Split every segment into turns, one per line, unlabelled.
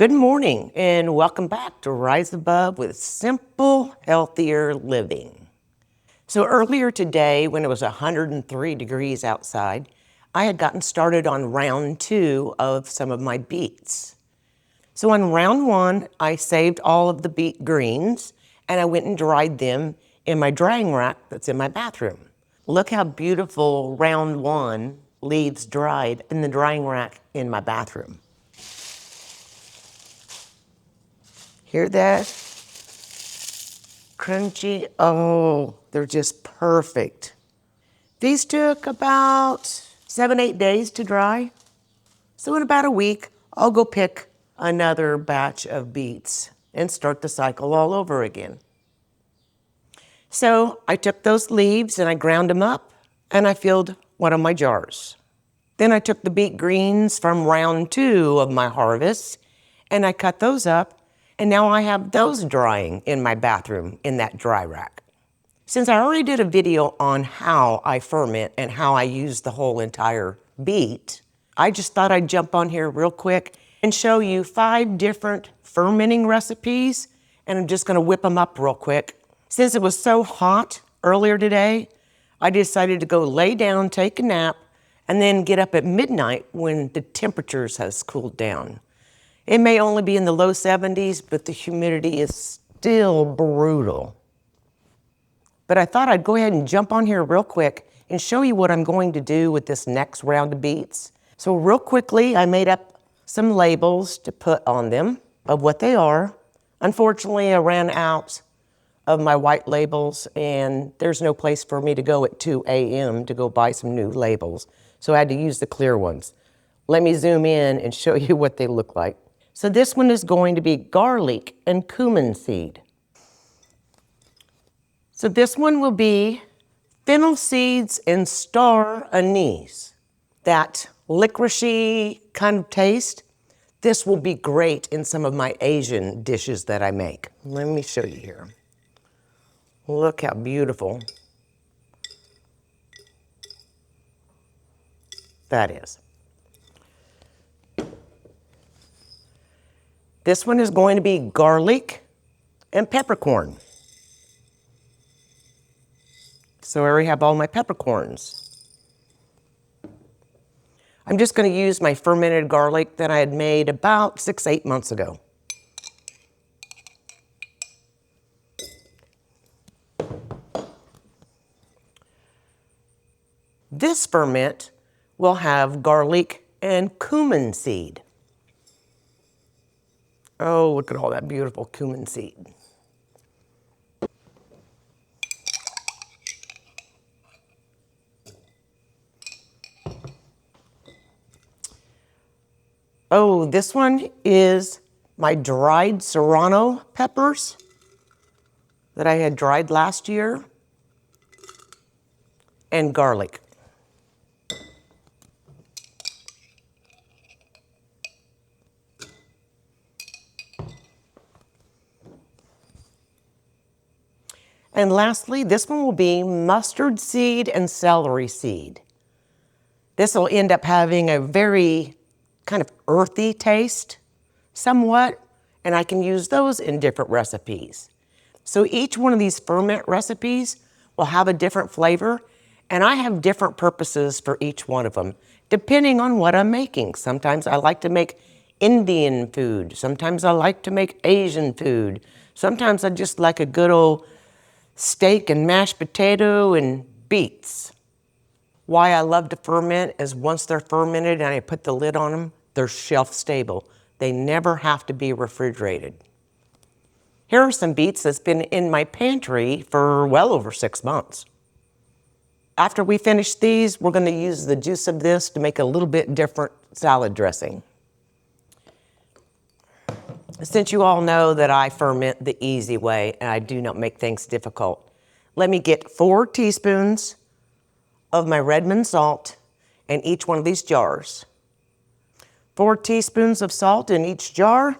Good morning and welcome back to Rise Above with Simple, Healthier Living. So earlier today, when it was 103 degrees outside, I had gotten started on round 2 of some of my beets. So on round 1, I saved all of the beet greens and I went and dried them in my drying rack that's in my bathroom. Look how beautiful round 1 leaves dried in the drying rack in my bathroom. Hear that? Crunchy. Oh, they're just perfect. These took about 7-8 days to dry. So in about a week, I'll go pick another batch of beets and start the cycle all over again. So I took those leaves and I ground them up and I filled one of my jars. Then I took the beet greens from round 2 of my harvest and I cut those up. And now I have those drying in my bathroom in that dry rack. Since I already did a video on how I ferment and how I use the whole entire beet, I just thought I'd jump on here real quick and show you 5 different fermenting recipes, and I'm just gonna whip them up real quick. Since it was so hot earlier today, I decided to go lay down, take a nap, and then get up at midnight when the temperatures has cooled down. It may only be in the low 70s, but the humidity is still brutal. But I thought I'd go ahead and jump on here real quick and show you what I'm going to do with this next round of beets. So real quickly, I made up some labels to put on them of what they are. Unfortunately, I ran out of my white labels and there's no place for me to go at 2 a.m. to go buy some new labels. So I had to use the clear ones. Let me zoom in and show you what they look like. So this one is going to be garlic and cumin seed. So this one will be fennel seeds and star anise. That licoricey kind of taste. This will be great in some of my Asian dishes that I make. Let me show you here. Look how beautiful that is. This one is going to be garlic and peppercorn. So I already have all my peppercorns. I'm just going to use my fermented garlic that I had made about 6-8 months ago. This ferment will have garlic and cumin seed. Oh, look at all that beautiful cumin seed. Oh, this one is my dried serrano peppers that I had dried last year, and garlic. And lastly, this one will be mustard seed and celery seed. This will end up having a very kind of earthy taste, somewhat, and I can use those in different recipes. So each one of these ferment recipes will have a different flavor, and I have different purposes for each one of them, depending on what I'm making. Sometimes I like to make Indian food. Sometimes I like to make Asian food. Sometimes I just like a good old steak and mashed potato and beets. Why I love to ferment is once they're fermented and I put the lid on them, they're shelf stable. They never have to be refrigerated. Here are some beets that's been in my pantry for well over 6 months. After we finish these, we're going to use the juice of this to make a little bit different salad dressing. Since you all know that I ferment the easy way and I do not make things difficult, let me get 4 teaspoons of my Redmond salt in each one of these jars. 4 teaspoons of salt in each jar.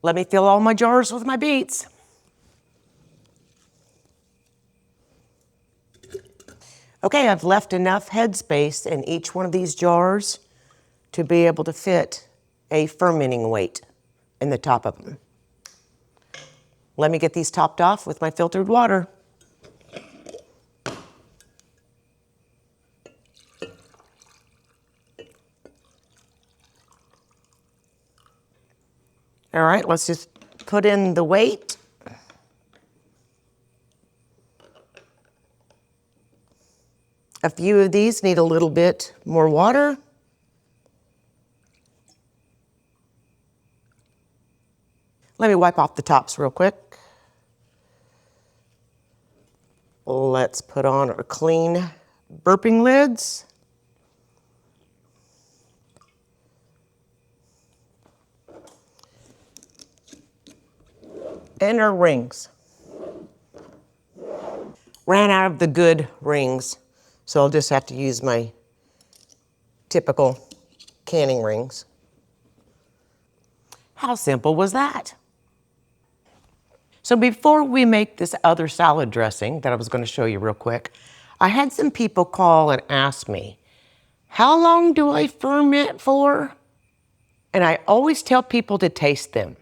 Let me fill all my jars with my beets. Okay, I've left enough headspace in each one of these jars to be able to fit a fermenting weight in the top of them. Let me get these topped off with my filtered water. All right, let's just put in the weight. A few of these need a little bit more water. Let me wipe off the tops real quick. Let's put on our clean burping lids. And our rings. Ran out of the good rings, so I'll just have to use my typical canning rings. How simple was that? So before we make this other salad dressing that I was going to show you real quick, I had some people call and ask me, how long do I ferment for? And I always tell people to taste them.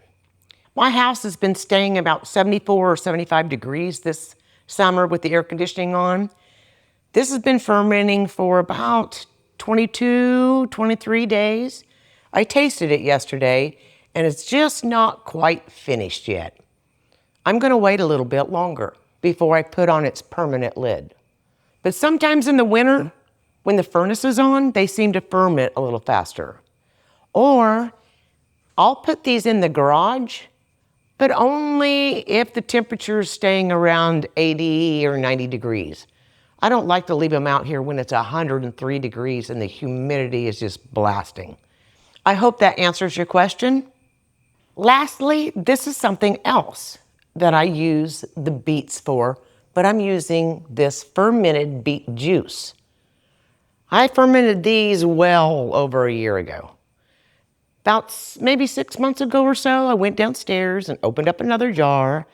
My house has been staying about 74 or 75 degrees this summer with the air conditioning on. This has been fermenting for about 22, 23 days. I tasted it yesterday and it's just not quite finished yet. I'm going to wait a little bit longer before I put on its permanent lid. But sometimes in the winter, when the furnace is on, they seem to ferment a little faster. Or I'll put these in the garage, but only if the temperature is staying around 80 or 90 degrees. I don't like to leave them out here when it's 103 degrees and the humidity is just blasting. I hope that answers your question. Lastly, this is something else that I use the beets for, but I'm using this fermented beet juice. I fermented these well over a year ago. About maybe 6 months ago or so, I went downstairs and opened up another jar,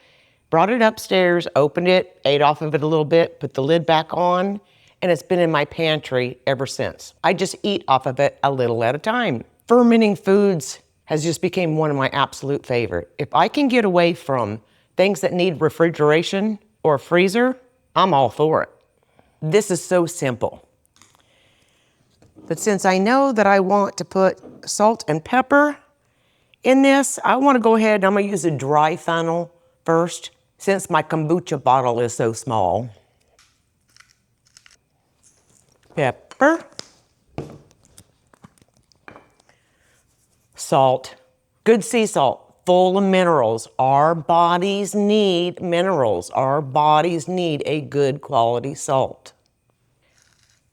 brought it upstairs, opened it, ate off of it a little bit, put the lid back on, and it's been in my pantry ever since. I just eat off of it a little at a time. Fermenting foods has just become one of my absolute favorite. If I can get away from things that need refrigeration or a freezer, I'm all for it. This is so simple. But since I know that I want to put salt and pepper in this, I want to go ahead and I'm going to use a dry fennel first, since my kombucha bottle is so small. Pepper. Salt. Good sea salt. Full of minerals. Our bodies need minerals. Our bodies need a good quality salt.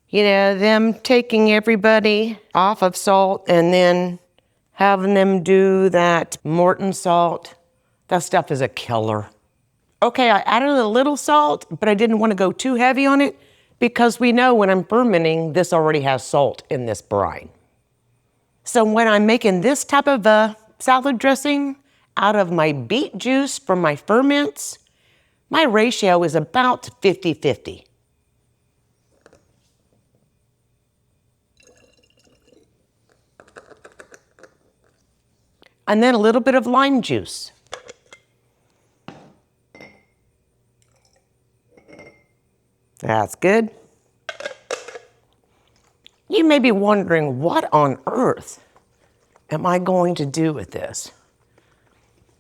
You know, them taking everybody off of salt and then having them do that Morton salt, that stuff is a killer. Okay, I added a little salt, but I didn't want to go too heavy on it because we know when I'm fermenting, this already has salt in this brine. So when I'm making this type of a salad dressing out of my beet juice from my ferments, my ratio is about 50-50. And then a little bit of lime juice. That's good. You may be wondering, what on earth am I going to do with this?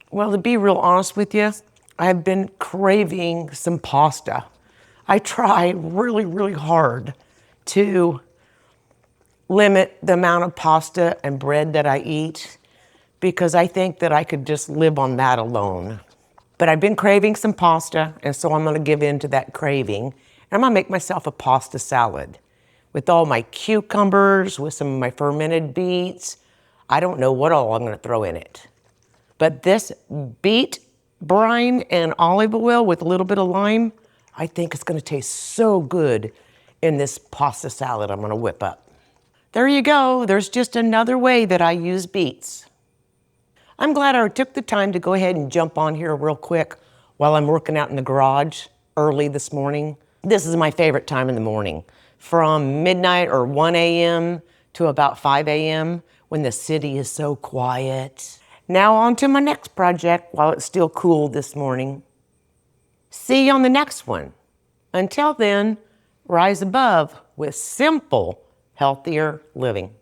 Well, to be real honest with you, I've been craving some pasta. I try really, really hard to limit the amount of pasta and bread that I eat because I think that I could just live on that alone. But I've been craving some pasta, and so I'm gonna give in to that craving. And I'm gonna make myself a pasta salad with all my cucumbers, with some of my fermented beets. I don't know what all I'm gonna throw in it. But this beet brine and olive oil with a little bit of lime, I think it's gonna taste so good in this pasta salad I'm gonna whip up. There you go, there's just another way that I use beets. I'm glad I took the time to go ahead and jump on here real quick while I'm working out in the garage early this morning. This is my favorite time in the morning, from midnight or 1 a.m. to about 5 a.m. when the city is so quiet. Now on to my next project while it's still cool this morning. See you on the next one. Until then, rise above with simple, healthier living.